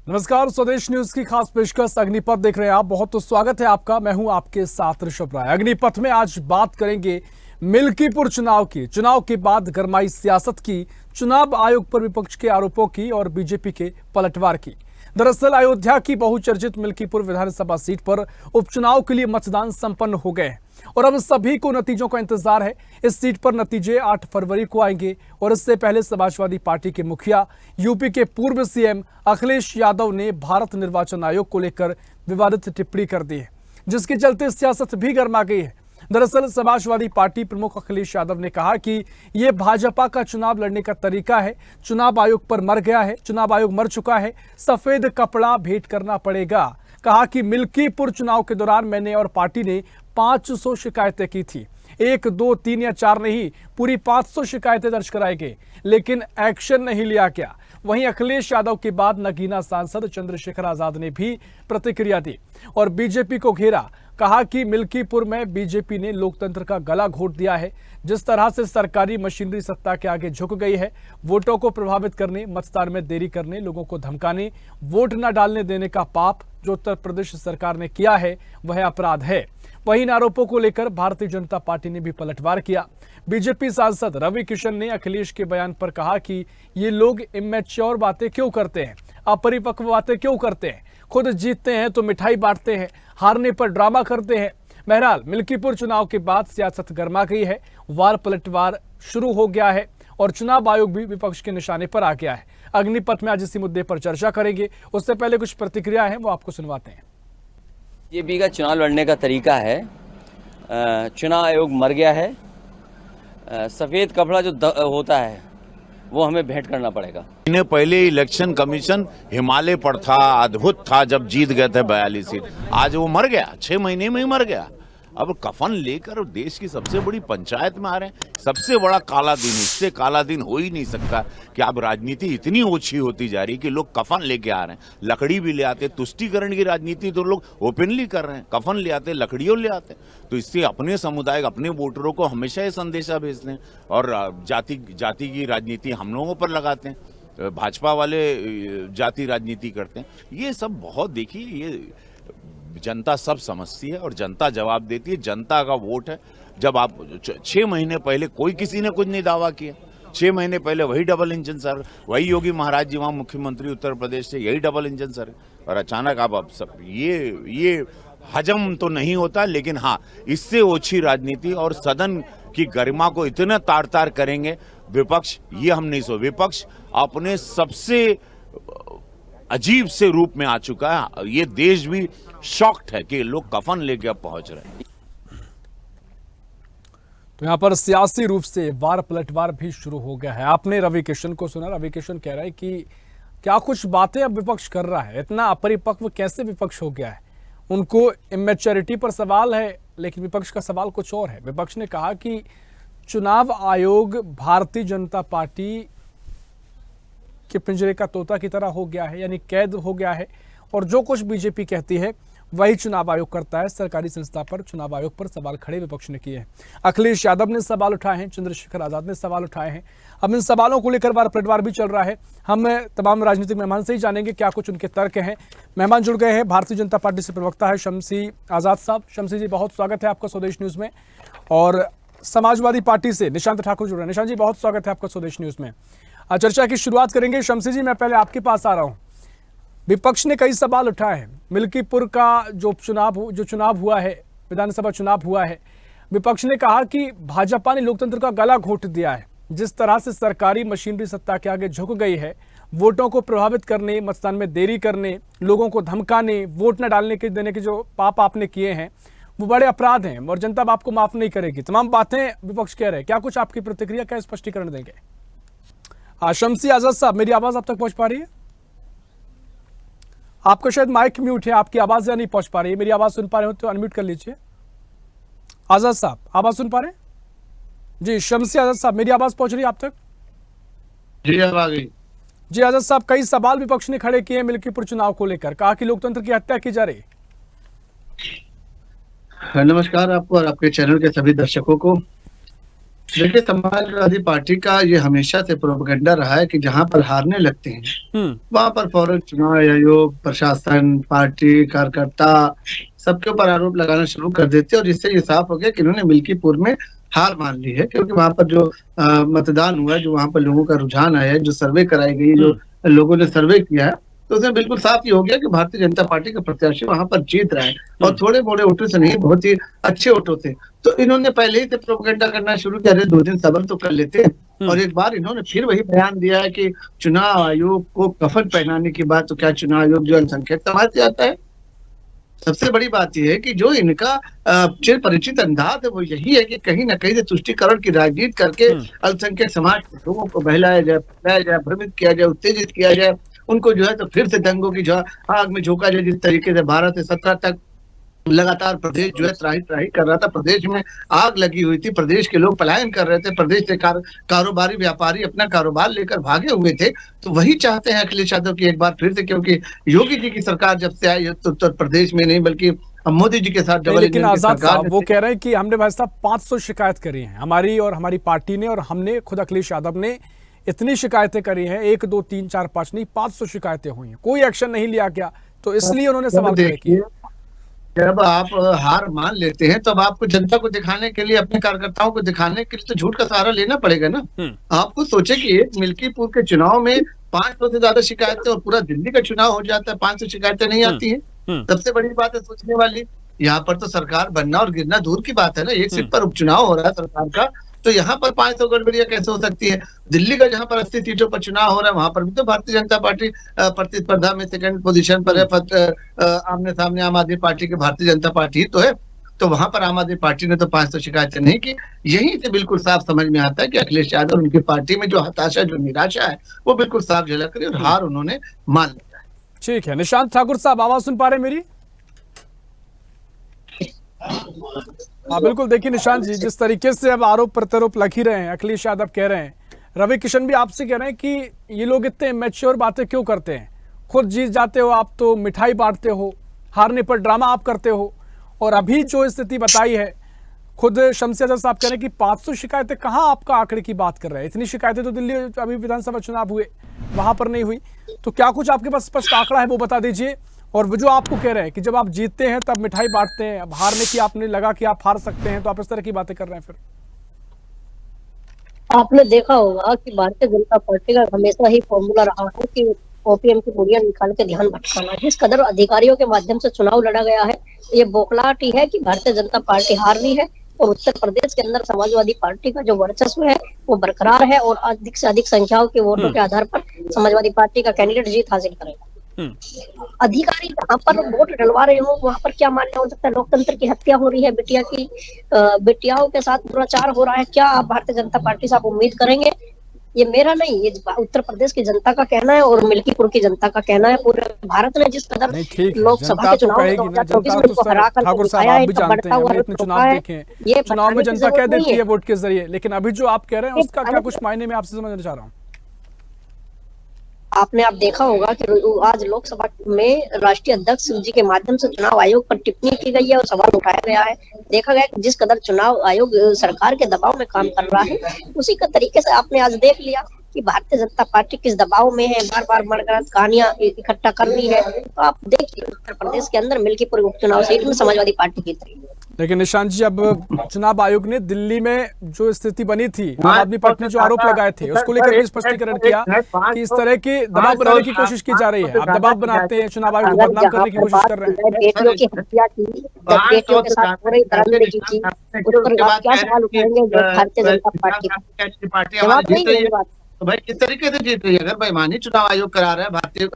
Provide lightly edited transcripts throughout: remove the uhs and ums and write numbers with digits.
नमस्कार, स्वदेश न्यूज की खास पेशकश अग्निपथ देख रहे हैं आप। बहुत तो स्वागत है आपका। मैं हूं आपके साथ ऋषभ राय। अग्निपथ में आज बात करेंगे मिल्कीपुर चुनाव की। चुनाव के बाद गरमाई सियासत की, चुनाव आयोग पर विपक्ष के आरोपों की और बीजेपी के पलटवार की। दरअसल अयोध्या की बहुचर्चित मिल्कीपुर विधानसभा सीट पर उपचुनाव के लिए मतदान संपन्न हो गए हैं और अब सभी को नतीजों का इंतजार है। इस सीट पर नतीजे 8 फरवरी को आएंगे और इससे पहले समाजवादी पार्टी के मुखिया, यूपी के पूर्व सीएम अखिलेश यादव ने भारत निर्वाचन आयोग को लेकर विवादित टिप्पणी कर दी है, जिसके चलते सियासत भी गर्मा गई है। दरअसल समाजवादी पार्टी प्रमुख अखिलेश यादव ने कहा कि यह भाजपा का चुनाव लड़ने का तरीका है। चुनाव आयोग पर मर गया है, चुनाव आयोग मर चुका है, सफेद कपड़ा भेंट करना पड़ेगा। कहा कि मिल्कीपुर चुनाव के दौरान मैंने और पार्टी ने 500 शिकायतें की थी। 1, 2, 3 या 4 नहीं, पूरी 500 शिकायतें दर्ज कराई गई, लेकिन एक्शन नहीं लिया गया। वहीं अखिलेश यादव के बाद नगीना सांसद चंद्रशेखर आजाद ने भी प्रतिक्रिया दी और बीजेपी को घेरा। कहा कि मिल्कीपुर में बीजेपी ने लोकतंत्र का गला घोट दिया है। जिस तरह से सरकारी मशीनरी सत्ता के आगे झुक गई है, वोटों को प्रभावित करने, मतदान में देरी करने, लोगों को धमकाने, वोट न डालने देने का पाप जो उत्तर प्रदेश सरकार ने किया है वह अपराध है। वहीं इन आरोपों को लेकर भारतीय जनता पार्टी ने भी पलटवार किया। बीजेपी सांसद रवि किशन ने अखिलेश के बयान पर कहा कि ये लोग इमैच्योर बातें क्यों करते हैं, अपरिपक्व बातें क्यों करते हैं। खुद जीतते हैं तो मिठाई बांटते हैं, हारने पर ड्रामा करते हैं। बहरहाल मिल्कीपुर चुनाव के बाद सियासत गर्मा गई है, वार पलटवार शुरू हो गया है और चुनाव आयोग भी विपक्ष के निशाने पर आ गया है। अग्निपथ में आज इसी मुद्दे पर चर्चा करेंगे। उससे पहले कुछ प्रतिक्रिया है, वो आपको सुनवाते हैं। बीजेपी का चुनाव लड़ने का तरीका है, चुनाव आयोग मर गया है, सफेद कपड़ा जो होता है वो हमें भेंट करना पड़ेगा। महीने पहले इलेक्शन कमीशन हिमालय पर था, अद्भुत था जब जीत गए थे 42 सीट। आज वो मर गया, 6 महीने में ही मर गया। अब कफन लेकर देश की सबसे बड़ी पंचायत में आ रहे हैं। सबसे बड़ा काला दिन, इससे काला दिन हो ही नहीं सकता कि अब राजनीति इतनी ओछी होती जा रही है कि लोग कफन लेके आ रहे हैं। लकड़ी भी ले आते, तुष्टीकरण की राजनीति तो लोग ओपनली कर रहे हैं। कफन ले आते, लकड़ियों ले आते। तो इससे अपने समुदाय, अपने वोटरों को हमेशा ये संदेशा भेजते हैं और जाति की राजनीति हम लोगों पर लगाते हैं। भाजपा वाले जाति राजनीति करते हैं। ये सब बहुत, देखिए, ये जनता सब समझती है और जनता जवाब देती है। जनता का वोट है। जब आप 6 महीने पहले किसी ने कुछ नहीं दावा किया। 6 महीने पहले वही डबल इंजन सर, वही योगी महाराज जी वहां मुख्यमंत्री उत्तर प्रदेश से, यही डबल इंजन सर। और अचानक आप सब ये हजम तो नहीं होता, लेकिन हाँ, इससे ओछी राजनीति और सदन की गरिमा को इतना तार तार करेंगे विपक्ष, ये हम नहीं सो। विपक्ष अपने सबसे अजीब से रूप में आ चुका है। ये देश भी शॉक्ड है कि लोग कफन लेके अब पहुंच रहे हैं। तो यहां पर सियासी रूप से वार पलटवार भी शुरू हो गया है। आपने रवि किशन को सुना। रवि किशन कह रहा है कि क्या कुछ बातें अब विपक्ष कर रहा है, इतना अपरिपक्व कैसे विपक्ष हो गया है। उनको इमैच्योरिटी पर सवाल है, लेकिन विपक्ष का सवाल कुछ और है। विपक्ष ने कहा कि चुनाव आयोग भारतीय जनता पार्टी के पिंजरे का तोता की तरह हो गया है, यानी कैद हो गया है और जो कुछ बीजेपी कहती है वही चुनाव आयोग करता है। सरकारी संस्था पर, चुनाव आयोग पर सवाल खड़े विपक्ष ने किए हैं। अखिलेश यादव ने सवाल उठाए हैं, चंद्रशेखर आजाद ने सवाल उठाए हैं। अब इन सवालों को लेकर वार पलटवार भी चल रहा है। हम तमाम राजनीतिक मेहमान से ही जानेंगे क्या कुछ उनके तर्क हैं। मेहमान जुड़ गए हैं, भारतीय जनता पार्टी से प्रवक्ता है शमसी आजाद साहब। शमसी जी, बहुत स्वागत है आपका स्वदेश न्यूज में। और समाजवादी पार्टी से निशांत ठाकुर जुड़ रहे हैं। निशांत जी, बहुत स्वागत है आपका स्वदेश न्यूज में। चर्चा की शुरुआत करेंगे। शमसी जी, मैं पहले आपके पास आ रहा हूं। विपक्ष ने कई सवाल उठाए हैं। मिल्कीपुर का जो चुनाव हुआ है, विधानसभा चुनाव हुआ है, विपक्ष ने कहा कि भाजपा ने लोकतंत्र का गला घोट दिया है। जिस तरह से सरकारी मशीनरी सत्ता के आगे झुक गई है, वोटों को प्रभावित करने, मतदान में देरी करने, लोगों को धमकाने, वोट न डालने के देने के जो पाप आपने किए हैं वो बड़े अपराध हैं और जनता आपको माफ नहीं करेगी। तमाम बातें विपक्ष कह रहे हैं। क्या कुछ आपकी प्रतिक्रिया, क्या स्पष्टीकरण देंगे? शमसी आजाद साहब, मेरी आवाज आप तक पहुंच पा रही है? आपका शायद माइक म्यूट है, आपकी आवाज या नहीं पहुंच पा रही है। मेरी आवाज सुन पा रहे हो तो अनम्यूट कर लीजिए। आजाद साहब, आवाज सुन पा रहे हैं? जी, शमसी आजाद साहब, मेरी आवाज पहुंच रही है आप तक? जी, अब आ गई। जी आजाद साहब, कई सवाल विपक्ष ने खड़े किए मिल्कीपुर चुनाव को लेकर। कहा कि लोकतंत्र की हत्या की जा रही। नमस्कार आपको और आपके चैनल के सभी दर्शकों को। देखिए, समाजवादी पार्टी का ये हमेशा से प्रोपेगेंडा रहा है कि जहां पर हारने लगते हैं वहां पर फौरन चुनाव आयोग, प्रशासन, पार्टी, कार्यकर्ता सबके ऊपर आरोप लगाना शुरू कर देते हैं। और इससे ये साफ हो गया कि इन्होंने मिल्कीपुर में हार मान ली है, क्योंकि वहां पर जो मतदान हुआ, जो वहां पर लोगों का रुझान आया है, जो सर्वे कराई गई, जो लोगों ने सर्वे किया है, तो उसमें बिल्कुल साफ ये हो गया कि भारतीय जनता पार्टी का प्रत्याशी वहां पर जीत रहा है, और थोड़े मोड़े वोटों से नहीं, बहुत ही अच्छे वोटों से। तो इन्होंने पहले ही से प्रोपेगेंडा करना शुरू किया, 2 दिन सब्र तो कर लेते हैं। और एक बार इन्होंने फिर वही बयान दिया है कि चुनाव आयोग को कफन पहनाने की बात, तो क्या चुनाव आयोग जो अल्पसंख्यक समाज से आता है? सबसे बड़ी बात यह है कि जो इनका चिर परिचित अंदाज है वो यही है कि कहीं ना कहीं से तुष्टीकरण की राजनीति करके अल्पसंख्यक समाज के लोगों को बहलाया जाए, फैलाया जाए, भ्रमित किया जाए, उत्तेजित किया जाए, उनको जो है तो फिर से दंगों की आग में झोंका जाए। जिस तरीके से 12 से 17 तक लगातार प्रदेश जो है त्राही त्राही कर रहा था, प्रदेश में आग लगी हुई थी, प्रदेश के लोग पलायन कर रहे थे, प्रदेश से कारोबारी व्यापारी अपना कारोबार लेकर भागे हुए थे। तो वही चाहते हैं अखिलेश यादव की एक बार फिर से, क्योंकि योगी जी की सरकार जब से आई तो उत्तर प्रदेश में नहीं बल्कि मोदी जी के साथ डबल लेकिन इंजन की आजाद सरकार साहब वो कह रहे हैं कि हमने भाई साहब 500 शिकायत करी हैं हमारी और हमारी पार्टी ने, और हमने खुद अखिलेश यादव ने इतनी शिकायतें करी हैं, 1 2 3 4 5 नहीं 500 शिकायतें हुई हैं, कोई एक्शन नहीं लिया गया। तो इसलिए उन्होंने सवाल खड़े किए। जब आप हार मान लेते हैं तब आपको जनता को दिखाने के लिए, अपने कार्यकर्ताओं को दिखाने के लिए तो झूठ का सहारा लेना पड़ेगा ना। आपको सोचे कि एक मिल्कीपुर के चुनाव में 500 से ज्यादा शिकायतें, और पूरा दिल्ली का चुनाव हो जाता है 500 शिकायतें नहीं आती हैं। सबसे बड़ी बात है सोचने वाली, यहाँ पर तो सरकार बनना और गिरना दूर की बात है ना। एक सीट पर उपचुनाव हो रहा है सरकार का, तो यहाँ पर 500 गड़बड़ियां कैसे हो सकती है? दिल्ली का जहां पर 80 सीटों पर चुनाव हो रहा है, वहां पर भी तो भारतीय जनता पार्टी प्रतिस्पर्धा में सेकंड पोजीशन पर है। आमने सामने आम आदमी पार्टी के भारतीय जनता पार्टी तो है, तो वहां पर आम आदमी पार्टी ने तो 500 शिकायतें नहीं की। यहीं से बिल्कुल साफ समझ में आता है कि अखिलेश यादव उनकी पार्टी में जो हताशा, जो निराशा है, वो बिल्कुल साफ झलक रही है, और हार उन्होंने मान लिया है। ठीक है, निशांत ठाकुर साहब आवाज सुन पा रहे मेरी? हाँ बिल्कुल। देखिए निशांत जी, जिस तरीके से अब आरोप प्रत्यारोप लग ही रहे हैं, अखिलेश यादव कह रहे हैं, रवि किशन भी आपसे कह रहे हैं कि ये लोग इतने मैच्योर बातें क्यों करते हैं? खुद जीत जाते हो आप तो मिठाई बांटते हो, हारने पर ड्रामा आप करते हो। और अभी जो स्थिति बताई है, खुद शम्सी अजहर साहब कह रहे हैं कि 500 शिकायतें कहाँ आपका आंकड़े की बात कर रहे हैं? इतनी शिकायतें तो दिल्ली अभी विधानसभा चुनाव हुए वहां पर नहीं हुई। तो क्या कुछ आपके पास स्पष्ट आंकड़ा है वो बता दीजिए। और वो जो आपको कह रहे हैं कि जब आप जीतते हैं तब मिठाई बांटते हैं, अब हारने की आपने लगा कि आप हार सकते हैं, तो आप इस तरह की बातें कर रहे हैं फिर? आपने देखा होगा कि भारतीय जनता पार्टी का हमेशा ही फॉर्मूला रहा है कि ओपीएम की गोलियां निकाल के ध्यान भटकाना। जिस कदर अधिकारियों के माध्यम से चुनाव लड़ा गया है, ये बौखलाहट ही है कि भारतीय जनता पार्टी हार रही है, और उत्तर प्रदेश के अंदर समाजवादी पार्टी का जो वर्चस्व है वो बरकरार है, और अधिक से अधिक संख्याओं के वोटों के आधार पर समाजवादी पार्टी का कैंडिडेट जीत हासिल करेगा। अधिकारी जहाँ पर वोट डलवा रहे हो वहां पर क्या मान्य हो सकता है? लोकतंत्र की हत्या हो रही है, बेटियाओं के साथ दुराचार हो रहा है। क्या आप भारतीय जनता पार्टी से आप उम्मीद करेंगे? ये मेरा नहीं, ये उत्तर प्रदेश की जनता का कहना है और मिल्कीपुर की जनता का कहना है। पूरे भारत ने जिस कदर लोकसभा के चुनाव में 2024 में इनको हरा कर दिखाया है, बढ़ता हुआ ये चुनाव में जनता कह देती है वोट के जरिए, लेकिन अभी जो आप कह रहे हैं उसका क्या कुछ मायने में आपसे समझना चाह रहा हूँ। आप देखा होगा कि आज लोकसभा में राष्ट्रीय अध्यक्ष जी के माध्यम से चुनाव आयोग पर टिप्पणी की गई है और सवाल उठाया गया है। देखा गया कि जिस कदर चुनाव आयोग सरकार के दबाव में काम कर रहा है, उसी का तरीके से आपने आज देख लिया कि भारतीय जनता पार्टी किस दबाव में है, बार बार मरगत कहानियां इकट्ठा कर रही है। तो आप देखिए उत्तर प्रदेश के अंदर मिल्कीपुर उपचुनाव सीट में समाजवादी पार्टी जीत रही है। लेकिन निशांत जी, अब चुनाव आयोग ने दिल्ली में जो स्थिति बनी थी, आम आदमी पार्टी ने जो आरोप लगाए थे, उसको लेकर भी स्पष्टीकरण किया कि इस तरह की दबाव बनाने की कोशिश की जा रही है। आप दबाव बनाते हैं, चुनाव आयोग को बदनाम करने की कोशिश कर रहे हैं। बेटियों की हत्या की, बेटियों के साथ हो रही दरिंदगी की, उस पर आप क्या सवाल उठाएंगे? भारतीय जनता पार्टी जवाब नहीं है बात। तो भाई किस तरीके से जीत रही है? अगर बेईमानी चुनाव आयोग करा रहा है, भारतीय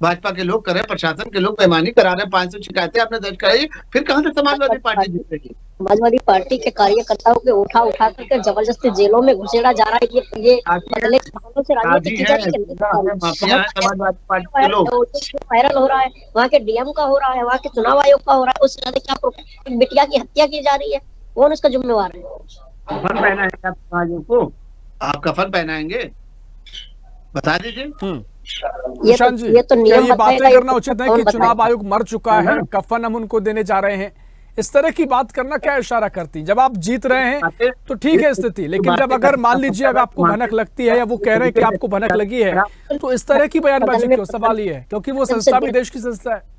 भाजपा के लोग कर रहे हैं, प्रशासन के लोग बेईमानी करा रहे हैं, 500 शिकायतें आपने दर्ज कराई, फिर कहां से समाजवादी पार्टी जीत रही है? समाजवादी पार्टी के कार्यकर्ताओं के उठा करके जबरदस्ती जेलों में घुसेड़ा जा रहा है। ये बदले से राजनीति की जा रही है। समाजवादी पार्टी के लोग वायरल हो रहा है, वहाँ के डीएम का हो रहा है, वहाँ के चुनाव आयोग का हो रहा है, उससे ज्यादा क्या बिटिया की हत्या की जा रही है? कौन उसका जिम्मेवार है? कफन पहनाएंगे आप आयोग को? आप कफन पहनाएंगे? बता दीजिए। निशांत जी, ये बातें करना उचित है कि चुनाव आयोग मर चुका है, कफन हम उनको देने जा रहे हैं, इस तरह की बात करना क्या इशारा करती? जब आप जीत रहे हैं तो ठीक है स्थिति, लेकिन जब अगर मान लीजिए अगर आपको भनक लगती है या वो कह रहे हैं कि आपको भनक लगी है, तो इस तरह की बयानबाजी क्यों? सवाल ये है क्योंकि वो संस्था भी देश की संस्था है।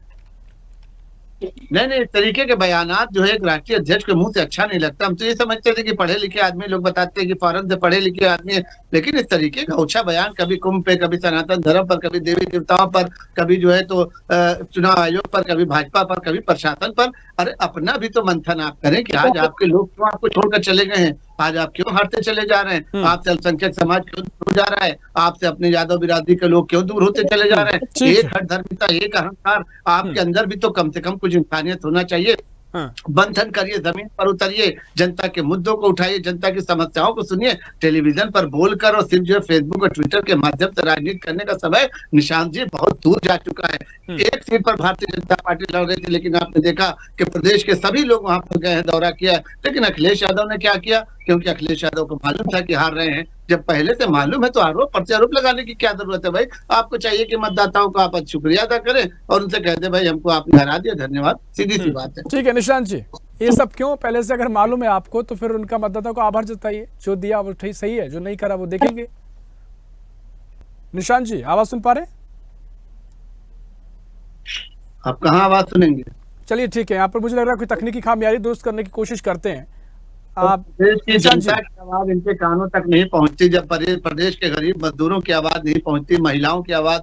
नहीं, इस तरीके के बयानात जो है एक राष्ट्रीय अध्यक्ष के मुंह से अच्छा नहीं लगता। हम तो ये समझते थे कि पढ़े लिखे आदमी, लोग बताते हैं कि फौरन से पढ़े लिखे आदमी है, लेकिन इस तरीके का ऊंचा बयान कभी कुंभ पे, कभी सनातन धर्म पर, कभी देवी देवताओं पर, कभी जो है तो चुनाव आयोग पर, कभी भाजपा पर, कभी प्रशासन पर। अरे अपना भी तो मंथन आप करें कि आज आपके लोग क्यों आपको छोड़कर चले गए हैं, आज आप क्यों हारते चले जा रहे हैं, आपसे अल्पसंख्यक समाज क्यों दूर जा रहा है, आपसे अपने यादव बिरादरी के लोग क्यों दूर होते चले जा रहे हैं। एक हठधर्मिता, एक अहंकार, आपके अंदर भी तो कम से कम कुछ इंसानियत होना चाहिए। बंधन करिए, जमीन पर उतरिए, जनता के मुद्दों को उठाइए, जनता की समस्याओं को सुनिए। टेलीविजन पर बोलकर और सिर्फ जो है फेसबुक और ट्विटर के माध्यम से राजनीति करने का समय निशांत जी बहुत दूर जा चुका है। एक सीट पर भारतीय जनता पार्टी लड़ रही थी, लेकिन आपने देखा कि प्रदेश के सभी लोग वहां पर गए हैं, दौरा किया, लेकिन अखिलेश यादव ने क्या किया? क्योंकि अखिलेश यादव को मालूम था कि हार रहे हैं। जब पहले से मालूम है तो आरोप प्रत्यारोप लगाने की क्या जरूरत है भाई? आपको चाहिए कि मतदाताओं का आप शुक्रिया अदा करें और उनसे कह दे भाई हमको आपने हरा दिया, धन्यवाद, सीधी सी बात है। ठीक है निशांत जी, ये सब क्यों? पहले से अगर मालूम है आपको तो फिर उनका मतदाताओं को आभार जताइए, जो दिया वो सही है, जो नहीं करा वो देखेंगे। निशांत जी आवाज सुन पा रहे? आप कहाँ आवाज सुनेंगे? चलिए ठीक है, यहाँ पर मुझे लग रहा है कोई तकनीकी खामियारी दुरुस्त करने की कोशिश करते हैं आप। देश की जनता की आवाज इनके कानों तक नहीं पहुंचती, जब प्रदेश के गरीब मजदूरों की आवाज नहीं पहुंचती, महिलाओं की आवाज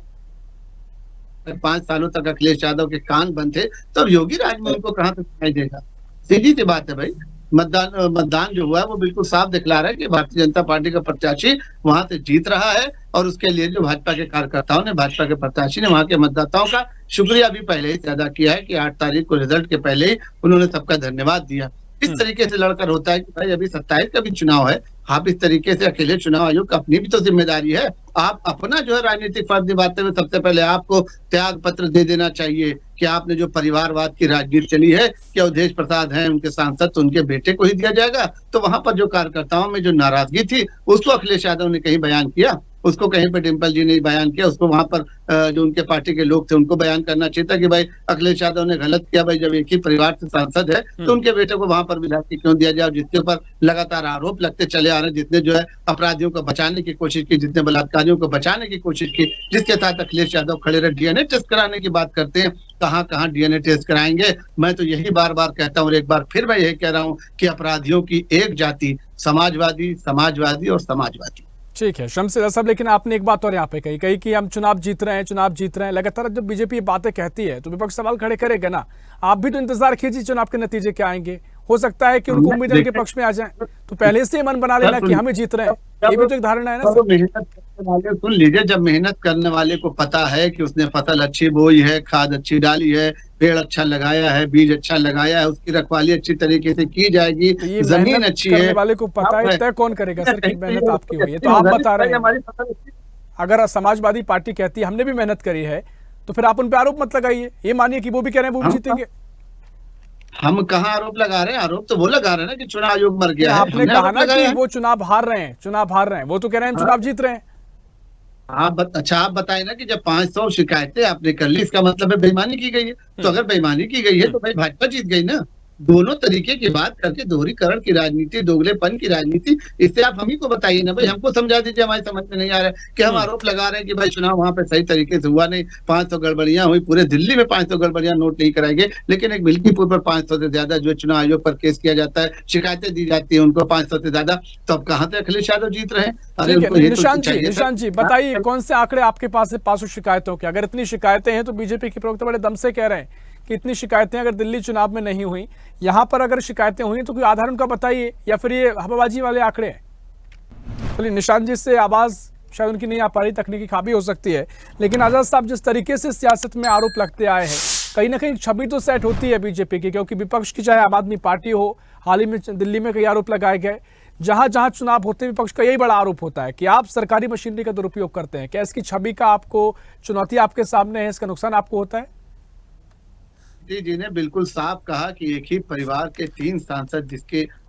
5 सालों तक अखिलेश यादव के कान बंद थे, तो योगी राज में उनको कहां तक सुनाई देगा? सीधी सी बात है भाई। मतदान जो हुआ है वो बिल्कुल साफ दिखला रहा है कि भारतीय जनता पार्टी का प्रत्याशी वहां से जीत रहा है, और उसके लिए जो भाजपा के कार्यकर्ताओं ने, भाजपा के प्रत्याशी ने वहां के मतदाताओं का शुक्रिया भी पहले ही अदा किया है कि 8 तारीख को रिजल्ट के पहले ही उन्होंने सबका धन्यवाद दिया। इस तरीके से लड़कर होता है कि भाई अभी 27 का भी चुनाव है, आप इस तरीके से अकेले चुनाव आयोग का अपनी भी तो जिम्मेदारी है। आप अपना जो है राजनीतिक फर्ज निभाते हुए सबसे पहले आपको त्याग पत्र दे देना चाहिए कि आपने जो परिवारवाद की राजनीति चली है कि अवधेश प्रसाद हैं उनके सांसद, तो उनके बेटे को ही दिया जाएगा। तो वहां पर जो कार्यकर्ताओं में जो नाराजगी थी उसको अखिलेश यादव ने कहीं बयान किया, उसको कहीं पर डिम्पल जी ने बयान किया, उसको वहां पर जो उनके पार्टी के लोग थे उनको बयान करना चाहिए था कि भाई अखिलेश यादव ने गलत किया। भाई जब एक ही परिवार से सांसद है तो उनके बेटे को वहां पर विधायक क्यों दिया जाए? जिसके ऊपर लगातार आरोप लगते चले आ रहे हैं, जितने जो है अपराधियों को बचाने की कोशिश की, जितने बलात्कारियों को बचाने की कोशिश की, जिसके साथ अखिलेश यादव खड़े रहे, डीएनए टेस्ट कराने की बात करते हैं, कहाँ डीएनए टेस्ट कराएंगे? मैं तो यही बार बार कहता हूँ और एक बार फिर मैं यही कह रहा हूँ कि अपराधियों की एक जाति समाजवादी, समाजवादी और समाजवादी। ठीक है शमशेर साहब, लेकिन आपने एक बात और यहाँ पे कही कि हम चुनाव जीत रहे हैं। लगातार जब बीजेपी ये बातें कहती है तो विपक्ष सवाल खड़े करेगा ना। आप भी तो इंतजार कीजिए चुनाव के नतीजे क्या आएंगे, हो सकता है कि उनको उम्मीद के पक्ष में आ जाए, तो पहले से मन बना लेना कि हमें जीत रहे हैं, ये भी तो एक धारणा है ना। मेहनत करने वाले सुन लीजिए, जब मेहनत करने वाले को पता है कि उसने फसल अच्छी बोई है, खाद अच्छी डाली है, पेड़ अच्छा लगाया है, बीज अच्छा लगाया है, उसकी रखवाली अच्छी तरीके से की जाएगी, तो जमीन अच्छी है, वाले को पता है, तय कौन करेगा सर कि मेहनत आपकी हुई है? तो आप बता रहे हैं अगर समाजवादी पार्टी कहती है हमने भी मेहनत करी है, तो फिर आप उन पे आरोप मत लगाइए, ये मानिए कि वो भी कह रहे हैं वो भी जीतेंगे। हम कहाँ आरोप लगा रहे हैं? आरोप तो वो लगा रहे हैं ना कि चुनाव आयोग मर गया है। आपने कहा ना कि वो चुनाव हार रहे हैं, वो तो कह रहे हैं हम चुनाव जीत रहे हैं। अच्छा आप बताए ना कि जब 500 शिकायतें आपने कर ली, इसका मतलब है बेईमानी की गई है। तो अगर बेईमानी की गई है तो भाई भाजपा जीत गई ना। दोनों तरीके की बात करके दोहरीकरण की राजनीति, दोगलेपन की राजनीति, इससे आप हम ही को बताइए ना भाई, हमको समझा दीजिए, हमारी समझ में नहीं आ रहा है कि हम आरोप लगा रहे हैं कि भाई चुनाव वहां पे सही तरीके से हुआ नहीं, 500 गड़बड़ियां हुई, पूरे दिल्ली में 500 गड़बड़ियां नोट नहीं कराएंगे, लेकिन एक मिल्कीपुर पर 500 से ज्यादा जो चुनाव आयोग पर केस किया जाता है, शिकायतें दी जाती है उनको 500 से ज्यादा, तो अब कहाँ से अखिलेश यादव जीत रहे हैं? निशांत जी बताइए कौन से आंकड़े आपके पास है 500 शिकायतों के? अगर इतनी शिकायतें हैं तो बीजेपी के प्रवक्ता बड़े दम से कह रहे हैं कि इतनी शिकायतें अगर दिल्ली चुनाव में नहीं हुई, यहाँ पर अगर शिकायतें हुई तो कोई आधार उनका बताइए, या फिर ये हवाबाजी वाले आंकड़े हैं? चलिए निशांत जी से आवाज शायद उनकी नहीं आ पा रही, तकनीकी खामी हो सकती है, लेकिन आजाद साहब जिस तरीके से सियासत में आरोप लगते आए हैं, कहीं ना कहीं छवि तो सेट होती है बीजेपी की, क्योंकि विपक्ष की चाहे आम आदमी पार्टी हो, हाल ही में दिल्ली में कई आरोप लगाए गए, जहां जहां चुनाव होते हैं विपक्ष का यही बड़ा आरोप होता है कि आप सरकारी मशीनरी का दुरुपयोग करते हैं। क्या इसकी छवि का आपको चुनौती आपके सामने है, इसका नुकसान आपको होता है? जी ने बिल्कुल साफ कहा कि एक ही परिवार के 3 सांसद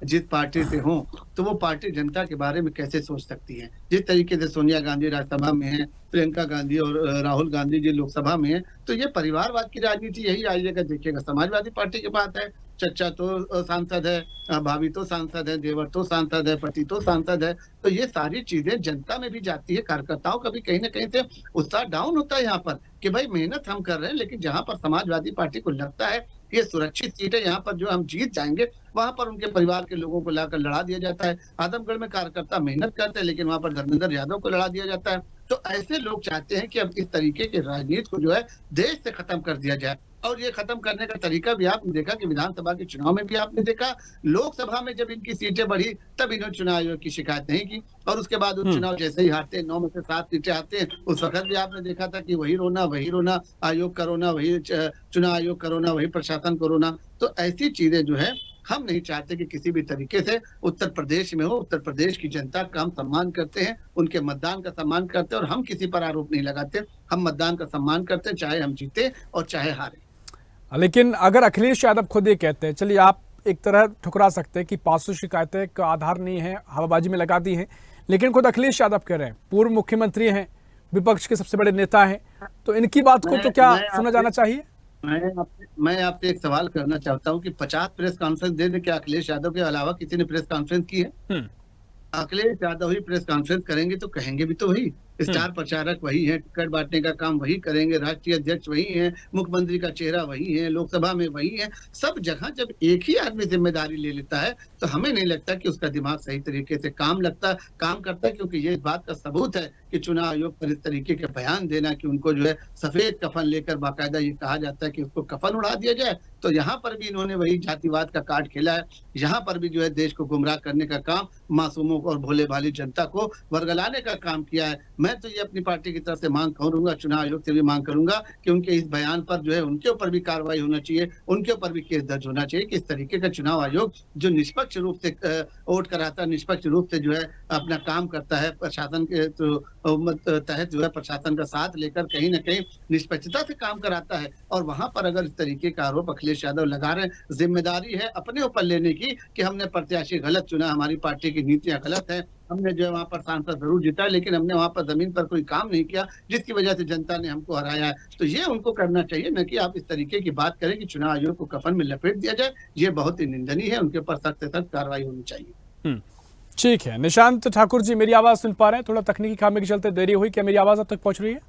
जिस पार्टी से हों तो वो पार्टी जनता के बारे में कैसे सोच सकती है। जिस तरीके से सोनिया गांधी राज्यसभा में है, प्रियंका गांधी और राहुल गांधी जी लोकसभा में है, तो ये परिवारवाद की राजनीति यही आइएगा देखिएगा। समाजवादी पार्टी के बात है, चचा तो सांसद है, भाभी तो सांसद है, देवर तो सांसद है, पति तो सांसद है। तो ये सारी चीजें जनता में भी जाती है, कार्यकर्ताओं का भी कहीं ना कहीं से उत्साह डाउन होता है यहाँ पर कि भाई मेहनत हम कर रहे हैं, लेकिन जहां पर समाजवादी पार्टी को लगता है ये सुरक्षित सीट है, यहाँ पर जो हम जीत जाएंगे, वहां पर उनके परिवार के लोगों को लाकर लड़ा दिया जाता है। आजमगढ़ में कार्यकर्ता मेहनत करते हैं, लेकिन वहां पर धर्मेंद्र यादव को लड़ा दिया जाता है। तो ऐसे लोग चाहते हैं कि अब इस तरीके की राजनीति को जो है देश से खत्म कर दिया जाए। और ये खत्म करने का तरीका भी आपने देखा कि विधानसभा के चुनाव में भी आपने देखा, लोकसभा में जब इनकी सीटें बढ़ी तब इन्होंने चुनाव आयोग की शिकायत नहीं की, और उसके बाद उपचुनाव जैसे ही हारते 9 में से 7 सीटें आते हैं, उस वक्त भी आपने देखा था कि वही रोना, आयोग का रोना, वही चुनाव आयोग का रोना, वही प्रशासन को रोना। तो ऐसी चीजें जो है हम नहीं चाहते कि किसी भी तरीके से उत्तर प्रदेश में हो। उत्तर प्रदेश की जनता का हम सम्मान करते हैं, उनके मतदान का सम्मान करते हैं, और हम किसी पर आरोप नहीं लगाते। हम मतदान का सम्मान करते हैं, चाहे हम जीते और चाहे हारे। लेकिन अगर अखिलेश यादव खुद ये कहते हैं, चलिए आप एक तरह ठुकरा सकते हैं कि 500 शिकायतें का आधार नहीं है, हवाबाजी में लगा दी हैं, लेकिन खुद अखिलेश यादव कह रहे हैं, पूर्व मुख्यमंत्री हैं, विपक्ष के सबसे बड़े नेता हैं, तो इनकी बात को तो क्या सुना जाना चाहिए? मैं आपसे एक सवाल करना चाहता हूँ कि 50 प्रेस कॉन्फ्रेंस दे दे, क्या अखिलेश यादव के अलावा किसी ने प्रेस कॉन्फ्रेंस की है? अखिलेश यादव ही प्रेस कॉन्फ्रेंस करेंगे तो कहेंगे भी तो वही, स्टार प्रचारक वही है, टिकट बांटने का काम वही करेंगे, राष्ट्रीय अध्यक्ष वही है, मुख्यमंत्री का चेहरा वही है, लोकसभा में वही है। सब जगह जब एक ही आदमी जिम्मेदारी ले लेता है तो हमें नहीं लगता कि उसका दिमाग सही तरीके से काम करता है, क्योंकि ये इस बात का सबूत है कि चुनाव आयोग पर इस तरीके के बयान देना कि उनको जो है सफेद कफन लेकर बाकायदा ये कहा जाता है कि उसको कफन उड़ा दिया जाए, तो यहाँ पर भी इन्होंने वही जातिवाद का कार्ड खेला है। यहाँ पर भी जो है देश को गुमराह करने का काम, मासूमों को और भोले भाली जनता को वर्गलाने का काम किया है। मैं तो ये अपनी पार्टी की तरफ से मांग करूंगा, चुनाव आयोग से भी मांग करूंगा कि उनके इस बयान पर जो है उनके ऊपर भी कार्रवाई होना चाहिए, उनके ऊपर भी केस दर्ज होना चाहिए कि इस तरीके का चुनाव आयोग जो निष्पक्ष रूप से वोट कराता है, निष्पक्ष रूप से जो है अपना काम करता है, प्रशासन के तहत जो है प्रशासन का साथ लेकर कहीं ना कहीं निष्पक्षता से काम कराता है, और वहां पर अगर इस तरीके का आरोप अखिलेश यादव लगा रहे हैं, जिम्मेदारी है अपने ऊपर लेने की कि हमने प्रत्याशी गलत चुना, हमारी पार्टी की नीतियां गलत है, हमने जो है वहां पर सांसद जरूर जीता, लेकिन हमने वहां पर जमीन पर कोई काम नहीं किया जिसकी वजह से जनता ने हमको हराया है। तो ये उनको करना चाहिए, न कि आप इस तरीके की बात करें कि चुनाव आयोग को कफन में लपेट दिया जाए। ये बहुत ही निंदनीय है, उनके ऊपर सख्त से सख्त कार्रवाई होनी चाहिए। ठीक है। निशांत ठाकुर जी, मेरी आवाज सुन पा रहे हैं? थोड़ा तकनीकी खामी के चलते देरी हुई, क्या मेरी आवाज अब तक पहुंच रही है?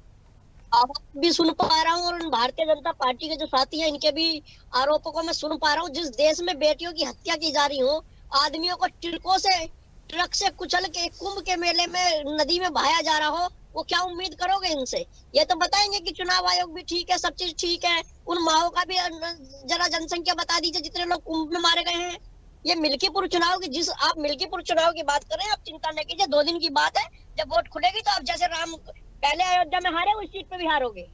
आवाज भी सुन पा रहा हूँ, और भारतीय जनता पार्टी के जो साथी हैं इनके भी आरोपों को मैं सुन पा रहा हूँ। जिस देश में बेटियों की हत्या की जा रही हो, आदमियों को टिरकों से, ट्रक से कुचल के कुंभ के मेले में नदी में बहाया जा रहा हो, वो क्या उम्मीद करोगे इनसे? ये तो बताएंगे कि चुनाव आयोग भी ठीक है, सब चीज ठीक है, उन माओ का भी जरा जनसंख्या बता दीजिए जितने लोग कुंभ में मारे गए हैं। ये मिल्कीपुर चुनाव की, आप मिल्कीपुर चुनाव की बात कर रहे हैं, आप चिंता नहीं कीजिए, 2 दिन की बात है, जब वोट खुलेगी तो आप जैसे राम पहले अयोध्या में हारे उस सीट पे भी हारोगे।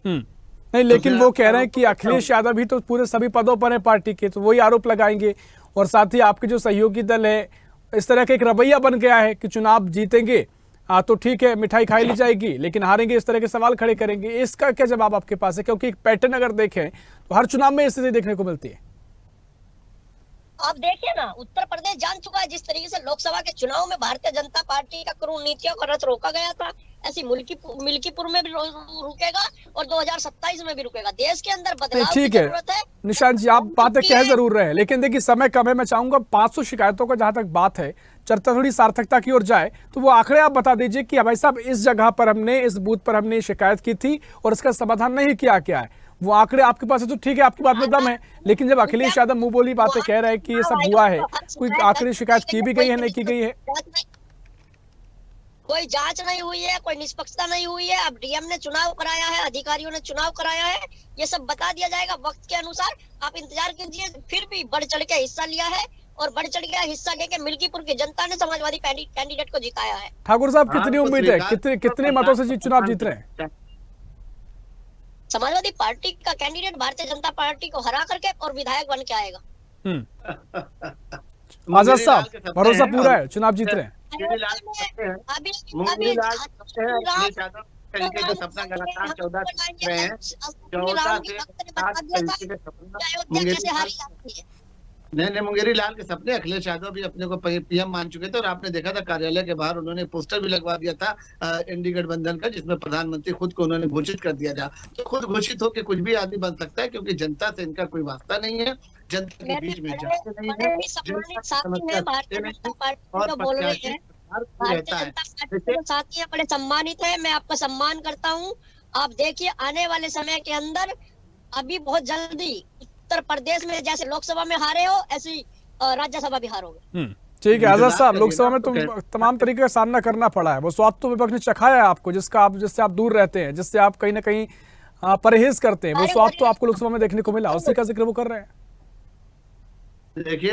नहीं, लेकिन वो कह रहे हैं कि अखिलेश यादव भी तो पूरे सभी पदों पर है पार्टी के, तो वही आरोप लगाएंगे, और साथ ही आपके जो सहयोगी दल है, इस तरह का एक रवैया बन गया है कि चुनाव जीतेंगे तो ठीक है, मिठाई खाई ली जाएगी, लेकिन हारेंगे इस तरह के सवाल खड़े करेंगे। इसका क्या जवाब आपके पास है? क्योंकि एक पैटर्न अगर देखें तो हर चुनाव में स्थिति देखने को मिलती है। आप देखिए ना, उत्तर प्रदेश जान चुका है जिस तरीके से लोकसभा के चुनाव में भारतीय जनता पार्टी का क्रूर नीतियों का रथ रोका गया था, ऐसी मिल्कीपुर में भी रुकेगा और 2027 में भी रुकेगा। देश के अंदर बदलाव की जरूरत है। निशांत जी, आप बातें कह जरूर रहे हैं, लेकिन देखिए समय कम है। मैं चाहूंगा 500 शिकायतों का जहां तक बात है, चर्चा थोड़ी सार्थकता की ओर जाए, तो वो आंकड़े आप बता दीजिए कि भाई साहब इस जगह पर हमने, इस बूथ पर हमने शिकायत की थी और इसका समाधान नहीं किया, क्या है वो आंकड़े आपके पास है? तो ठीक है, आपकी बात में दम है, लेकिन जब अखिलेश यादव मुंह बोली बातें कह रहे हैं कि ये सब हुआ है, कोई आंकड़े शिकायत की भी गई है, नहीं की गई है? कोई जांच नहीं हुई है, कोई निष्पक्षता नहीं हुई है। अब डीएम ने चुनाव कराया है, अधिकारियों ने चुनाव कराया है, ये सब बता दिया जाएगा वक्त के अनुसार। आप इंतजार कीजिए। फिर भी बढ़ चढ़ के हिस्सा लिया है, और बढ़ चढ़ के हिस्सा लेके मिल्कीपुर की जनता ने समाजवादी कैंडिडेट को जिताया है। ठाकुर साहब, कितनी उम्मीद है, कितने मतों से चुनाव जीत रहे हैं? समाजवादी पार्टी का कैंडिडेट भारतीय जनता पार्टी को हरा करके और विधायक बन के आएगा। आजाद साहब, भरोसा पूरा है, चुनाव जीत रहे हैं? अभी नहीं, मुंगेरी लाल के सपने अखिलेश यादव भी अपने को पीएम मान चुके थे और आपने देखा था कार्यालय के बाहर उन्होंने पोस्टर भी लगवा दिया था एनडी गठबंधन का, जिसमें प्रधानमंत्री खुद को उन्होंने घोषित कर दिया था। तो खुद घोषित होकर कुछ भी आदमी बन सकता है, क्योंकि जनता से इनका कोई वास्ता नहीं है, जनता के बीच में जाते नहीं है, जनता समस्या और प्रत्याशी रहता है। साथी बड़े सम्मानित है, मैं आपका सम्मान करता हूँ। आप देखिए आने वाले समय के अंदर अभी बहुत जल्दी उत्तर प्रदेश में जैसे लोकसभा में हारे हो, ऐसी राज्यसभा भी हारोगे। ठीक है आजाद साहब, लोकसभा में तो तमाम तरीके का सामना करना पड़ा है, वो स्वाद तो विपक्ष ने चखाया है आपको, जिससे आप दूर रहते हैं, जिससे आप कहीं ना कहीं परहेज करते हैं, वो स्वाद तो आपको लोकसभा में देखने को मिला, उसी का जिक्र वो कर रहे हैं। देखिए,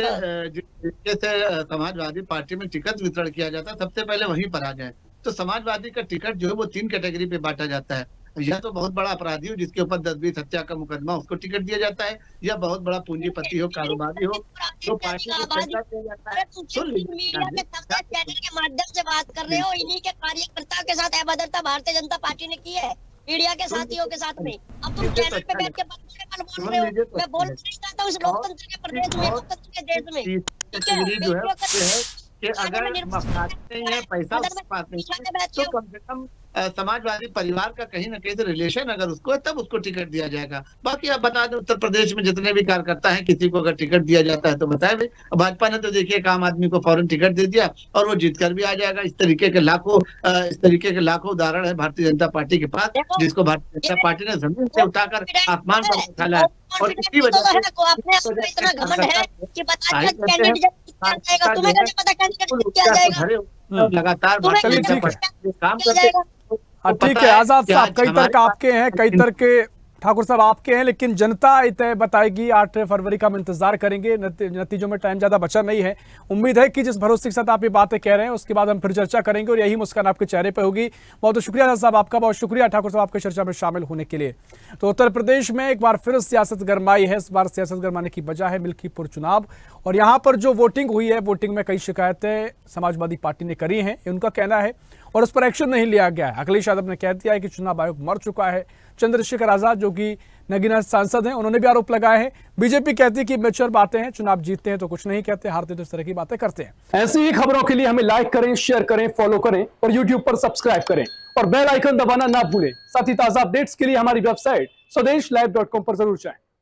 जिस तरीके से समाजवादी पार्टी में टिकट वितरण किया जाता है, सबसे पहले वहीं पर आ जाए तो समाजवादी का टिकट जो है वो 3 कैटेगरी पे बांटा जाता है। यह तो बहुत बड़ा अपराधी हो जिसके ऊपर 10-20 हत्या का मुकदमा, उसको टिकट दिया जाता है, या बहुत बड़ा पूंजीपति हो, कारोबारी हो, जो पार्टी को पैसा दिया जाता है। सुन मीडिया के चैनल के माध्यम से बात कर रहे हो, इन्हीं के कार्यकर्ताओं के साथ अभद्रता भारतीय जनता पार्टी ने की है, मीडिया के साथियों के साथ में। अब तुम चैनल पे बैठ के बोल रहे हो, मैं बोल नहीं चाहता हूँ इस लोकतंत्र के प्रदेश में, लोकतंत्र के देश में। कैटेगरी जो है कि अगर मफाद नहीं है, पैसा उसके पास नहीं है, तो कम से कम समाजवादी परिवार का कहीं ना कहीं से रिलेशन अगर उसको है, तब उसको टिकट दिया जाएगा। बाकी आप बता दें, उत्तर प्रदेश में जितने भी कार्यकर्ता हैं, किसी को अगर टिकट दिया जाता है तो बताए भाई। भाजपा ने तो देखिए एक आम आदमी को फौरन टिकट दे दिया और वो जीत कर भी आ जाएगा। इस तरीके के लाखों उदाहरण है भारतीय जनता पार्टी के पास, जिसको भारतीय जनता पार्टी ने जमीन से उठाकर आसमान पर उठाया है। और इसी वजह से लगातार काम करते। ठीक है आजाद साहब, कई तर्क आपके हैं, कई तर्क ठाकुर साहब आपके हैं, लेकिन जनता तय बताएगी। 8 फरवरी का हम इंतजार करेंगे, नतीजों में टाइम ज्यादा बचा नहीं है। उम्मीद है कि जिस भरोसे के साथ आप ये बातें कह रहे हैं उसके बाद हम फिर चर्चा करेंगे और यही मुस्कान आपके चेहरे पे होगी। बहुत शुक्रिया आजाद साहब आपका, बहुत शुक्रिया ठाकुर साहब आपके चर्चा में शामिल होने के लिए। तो उत्तर प्रदेश में एक बार फिर सियासत गरमाई है। इस बार सियासत गरमाने की वजह है मिल्कीपुर चुनाव, और यहाँ पर जो वोटिंग हुई है, वोटिंग में कई शिकायतें समाजवादी पार्टी ने करी हैं, उनका कहना है, और उस पर एक्शन नहीं लिया गया है। अखिलेश यादव ने कह दिया है कि चुनाव आयोग मर चुका है। चंद्रशेखर आजाद जो कि नगीना सांसद हैं, उन्होंने भी आरोप लगाए हैं। बीजेपी कहती है कि मैच्योर बातें हैं, चुनाव जीतते हैं तो कुछ नहीं कहते, हारते तो इस तरह की बातें करते हैं। ऐसी ही खबरों के लिए हमें लाइक करें, शेयर करें, फॉलो करें और यूट्यूब पर सब्सक्राइब करें और बेल आइकन दबाना ना भूलें। साथ ही ताजा अपडेट्स के लिए हमारी वेबसाइट स्वदेशलाइव.com पर जरूर जाएं।